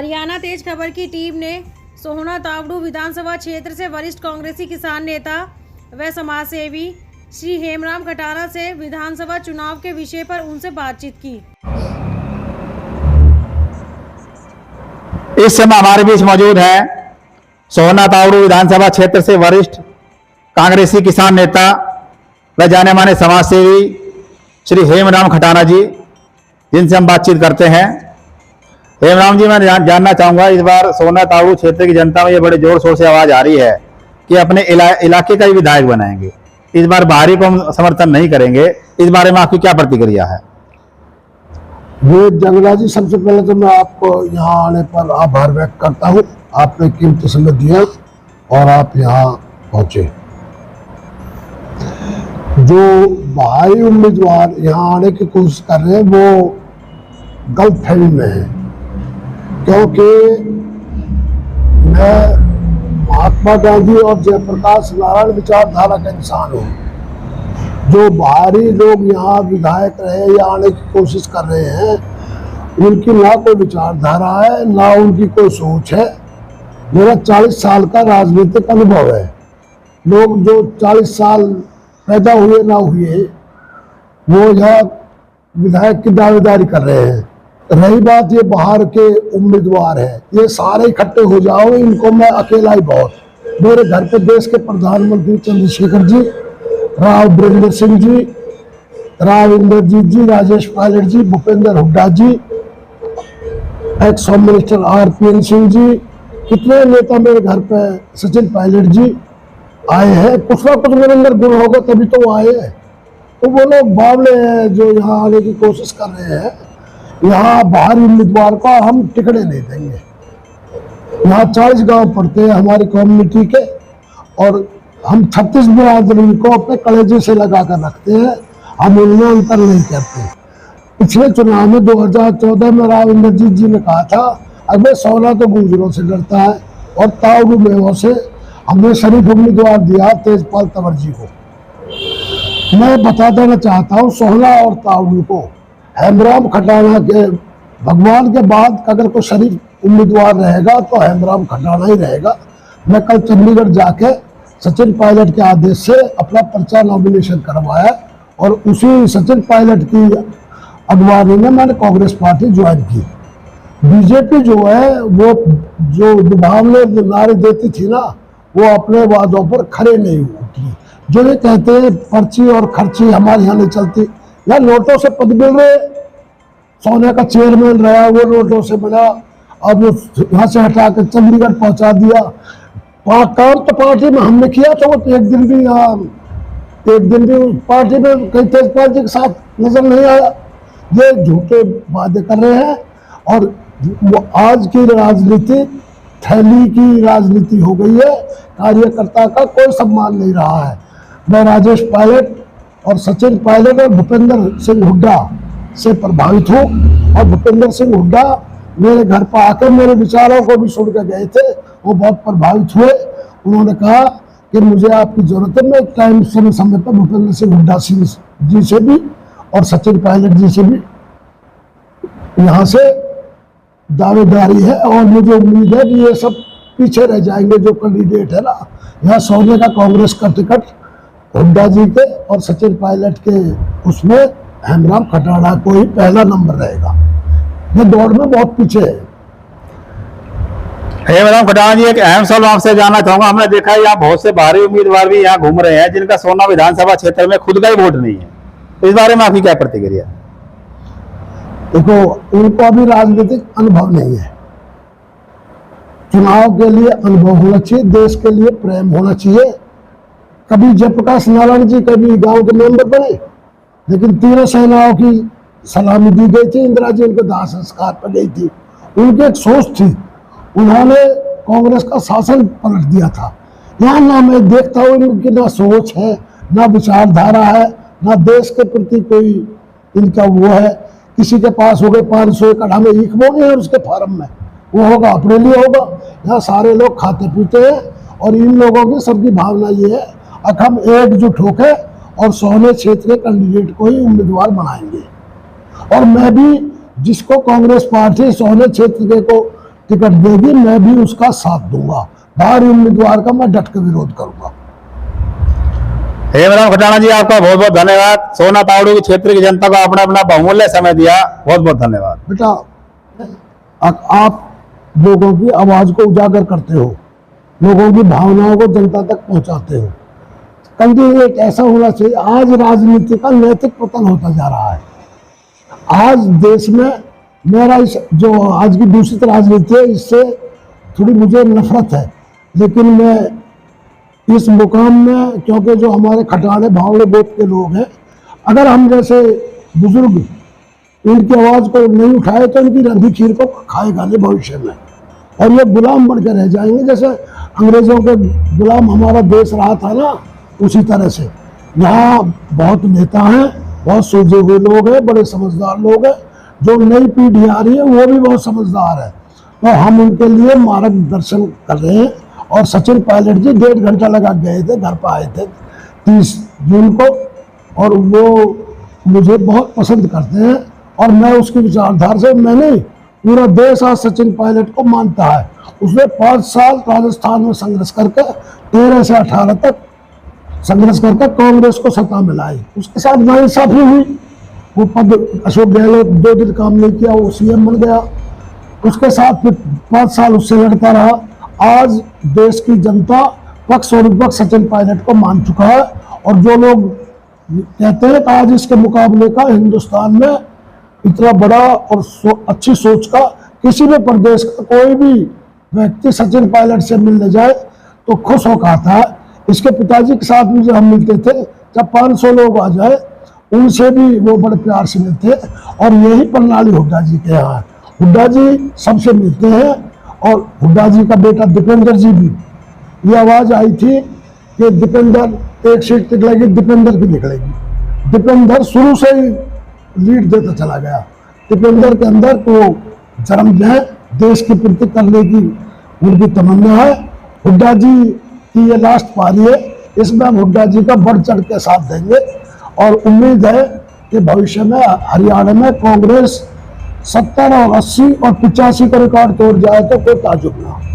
हरियाणा तेज खबर की टीम ने सोहना तावड़ू विधानसभा क्षेत्र से वरिष्ठ कांग्रेसी किसान नेता व समाजसेवी श्री हेमराम खटाना से विधानसभा चुनाव के विषय पर उनसे बातचीत की। इस समय हमारे बीच मौजूद हैं सोहना तावड़ू विधानसभा क्षेत्र से वरिष्ठ कांग्रेसी किसान नेता व जाने माने समाजसेवी श्री हेमराम खटाना जी, जिनसे हम बातचीत करते हैं। हेमराम जी, मैं जानना चाहूंगा, इस बार सोहना तावड़ू क्षेत्र की जनता में ये बड़े जोर शोर से आवाज आ रही है कि अपने इलाके का ही विधायक बनाएंगे, इस बार बाहरी को हम समर्थन नहीं करेंगे। इस बारे में आपकी क्या प्रतिक्रिया है? ये जंगला जी, सबसे पहले तो मैं आपको यहाँ आने पर आभार व्यक्त करता हूँ। आपने कीमती समय दिया और आप यहाँ पहुंचे। जो बाहरी उम्मीदवार यहाँ आने की कोशिश कर रहे हैं वो गलत फहमी में है, क्योंकि मैं महात्मा गांधी और जयप्रकाश नारायण विचारधारा का इंसान हूँ। जो बाहरी लोग यहाँ विधायक रहे या आने की कोशिश कर रहे हैं, उनकी ना कोई विचारधारा है, ना उनकी कोई सोच है। मेरा 40 साल का राजनीतिक अनुभव है। लोग जो 40 साल पैदा हुए ना हुए, वो यहाँ विधायक की दावेदारी कर रहे हैं। रही बात ये बाहर के उम्मीदवार है, ये सारे इकट्ठे हो जाओ, इनको मैं अकेला ही बहुत। मेरे घर पे देश के प्रधानमंत्री Chandrashekhar ji, Rao Virendra Singh ji, Rao Inderjit ji, Rajesh Pilot ji, Bhupinder Hooda ji, ex home minister RPN Singh ji, कितने नेता मेरे घर पे, सचिन पायलट जी आए हैं। कुछ ना कुछ मेरे अंदर गुण होगा तभी तो वो आए हैं। तो वो लोग बावले हैं जो यहाँ आने की कोशिश कर रहे हैं। यहाँ बाहरी उम्मीदवार को हम टिकटें नहीं देंगे। यहाँ 40 गांव पड़ते हैं हमारी कम्युनिटी के, और हम 36 बिरादरी को अपने कलेजे से लगा कर रखते हैं। हम उनमें अंतर नहीं करते। पिछले चुनाव में 2014 में राव इंद्रजीत जी ने कहा था, अगर सोहना तो गुजरों से डरता है और तावड़ू मेवों से। हमने शरीफ उम्मीदवार दिया तेजपाल तंवर जी को। मैं बता देना चाहता हूँ, सोहना और तावड़ू को हेमराम खटाना के भगवान के बाद अगर कोई शरीफ उम्मीदवार रहेगा तो हेमराम खटाना ही रहेगा। मैं कल चंडीगढ़ जाके सचिन पायलट के आदेश से अपना पर्चा नॉमिनेशन करवाया और उसी सचिन पायलट की अगवानी में मैंने कांग्रेस पार्टी ज्वाइन की। बीजेपी जो है वो जो दुभावने नारे देती थी ना, वो अपने वादों पर खड़े नहीं उठी। जो ये कहते हैं पर्ची और खर्ची हमारे यहाँ नहीं चलती, या नोटों से पद मिल रहे। सोने का चेयरमैन रहा, वो नोटों से बना, अब यहाँ से हटा कर चंडीगढ़ पहुंचा दिया। काम तो पार्टी में हमने किया, तो वो एक दिन भी पार्टी में कहीं तेजपाल जी के साथ नजर नहीं आया। ये झूठे वादे कर रहे हैं और वो आज की राजनीति थैली की राजनीति हो गई है। कार्यकर्ता का कोई सम्मान नहीं रहा है। मैं राजेश पायलट और सचिन पायलट और भूपेंद्र सिंह हुड्डा से प्रभावित हूँ, और भूपेंद्र सिंह हुड्डा मेरे घर पर आकर मेरे विचारों को भी सुन कर गए थे। वो बहुत प्रभावित हुए। उन्होंने कहा कि मुझे आपकी जरूरत है। मैं टाइम समय पर भूपेंद्र सिंह हुड्डा जी से भी और सचिन पायलट जी से भी यहाँ से दावेदारी है, और मुझे उम्मीद है कि ये सब पीछे रह जाएंगे। जो कैंडिडेट है ना, यहाँ सोने का कांग्रेस का टिकट हुड्डा जी के और सचिन पायलट के, उसमें हेमराम खटाना को ही पहला नंबर रहेगा। ये दौड़ में बहुत पीछे है। हेमराम खटाना जी, एक अहम सवाल आपसे जानना चाहूंगा। हमने देखा है यहाँ बहुत से बाहरी उम्मीदवार भी यहाँ घूम रहे हैं जिनका सोहना विधानसभा क्षेत्र में खुद का ही वोट नहीं है। इस बारे में आपकी क्या प्रतिक्रिया? देखो, उनको अभी राजनीतिक अनुभव नहीं है। चुनाव के लिए अनुभव होना चाहिए, देश के लिए प्रेम होना चाहिए। कभी जयप्रकाश नारायण जी कभी गांव के मेंबर बने, लेकिन तीनों सेनाओं की सलामी दी गई थी। इंदिरा जी उनके दाह संस्कार पर गई थी। उनकी एक सोच थी, उन्होंने कांग्रेस का शासन पलट दिया था। यहाँ ना मैं देखता हूँ इनकी ना सोच है, ना विचारधारा है, ना देश के प्रति कोई इनका वो है। किसी के पास हो गए 500 एकड़, हमें ईख बोनी है उसके फार्म में, वो होगा अपने लिए होगा। यहाँ सारे लोग खाते पीते हैं, और इन लोगों की सबकी भावना ये है कि हम एकजुट होकर और सोहने क्षेत्र के कैंडिडेट को ही उम्मीदवार बनाएंगे। और मैं भी जिसको कांग्रेस पार्टी सोहने क्षेत्र के को टिकट देगी मैं भी उसका साथ दूंगा। बाहरी उम्मीदवार का मैं डट के विरोध करूंगा। हेमराम खटाना जी, आपका बहुत बहुत धन्यवाद। सोना तावड़ू के क्षेत्र की जनता को अपना अपना बहुमूल्य समय दिया, बहुत बहुत धन्यवाद। बेटा आप लोगों की आवाज को उजागर करते हो, लोगों की भावनाओं को जनता तक पहुंचाते हो। कल भी एक ऐसा होना चाहिए। आज राजनीति का नैतिक पतन होता जा रहा है। आज देश में मेरा इस जो आज की दूषित राजनीति है इससे थोड़ी मुझे नफरत है, लेकिन मैं इस मुकाम में, क्योंकि जो हमारे खटाने भावले गोत के लोग हैं, अगर हम जैसे बुजुर्ग इनकी आवाज को नहीं उठाए तो इनकी रंधी खीर को खाएगा नहीं भविष्य में, और ये गुलाम बनकर रह जाएंगे। जैसे अंग्रेजों के गुलाम हमारा देश रहा था ना, उसी तरह से यहाँ बहुत नेता हैं, बहुत सूझे हुए लोग हैं, बड़े समझदार लोग हैं। जो नई पीढ़ी आ रही है वो भी बहुत समझदार है, तो हम उनके लिए मार्गदर्शन कर रहे हैं। और सचिन पायलट जी 1.5 घंटा लगा गए थे, घर पर आए थे 30 जून को, और वो मुझे बहुत पसंद करते हैं और मैं उसकी विचारधारा से, मैंने पूरा देश आज सचिन पायलट को मानता है। उसने 5 साल राजस्थान में संघर्ष करके 13 से 18 तक संघर्ष करके कांग्रेस को सत्ता मिलाई। उसके साथ नाइंसाफी हुई, वो पद अशोक गहलोत 2 दिन काम नहीं किया, वो सीएम बन गया। उसके साथ फिर 5 साल उससे लड़ता रहा। आज देश की जनता पक्ष और विपक्ष सचिन पायलट को मान चुका है, और जो लोग कहते हैं कि आज इसके मुकाबले का हिंदुस्तान में इतना बड़ा और अच्छी सोच का किसी भी प्रदेश का कोई भी व्यक्ति सचिन पायलट से मिलने जाए तो खुश होकर आता है। इसके पिताजी के साथ भी जब हम मिलते थे, जब 500 लोग आ जाए उनसे भी वो बड़े प्यार से मिलते हैं, और यही प्रणाली हुड्डा जी के यहाँ है। हुड्डा जी सबसे मिलते हैं, और हुड्डा जी का बेटा दीपेंद्र जी भी, ये आवाज आई थी कि दीपेंद्र एक सीट निकलेगी, दीपेंद्र भी निकलेगी। दीपेंद्र शुरू से ही लीड देता चला गया। दीपेंद्र के अंदर तो जन्म है, देश के प्रति करने की उनकी तमन्ना है। हुड्डा जी की ये लास्ट पारी है, इसमें हम हुड्डा जी का बढ़ चढ़ के साथ देंगे, और उम्मीद है कि भविष्य में हरियाणा में कांग्रेस 70 और 80 और 85 का रिकॉर्ड तोड़ जाए तो कोई ताजुब ना हो।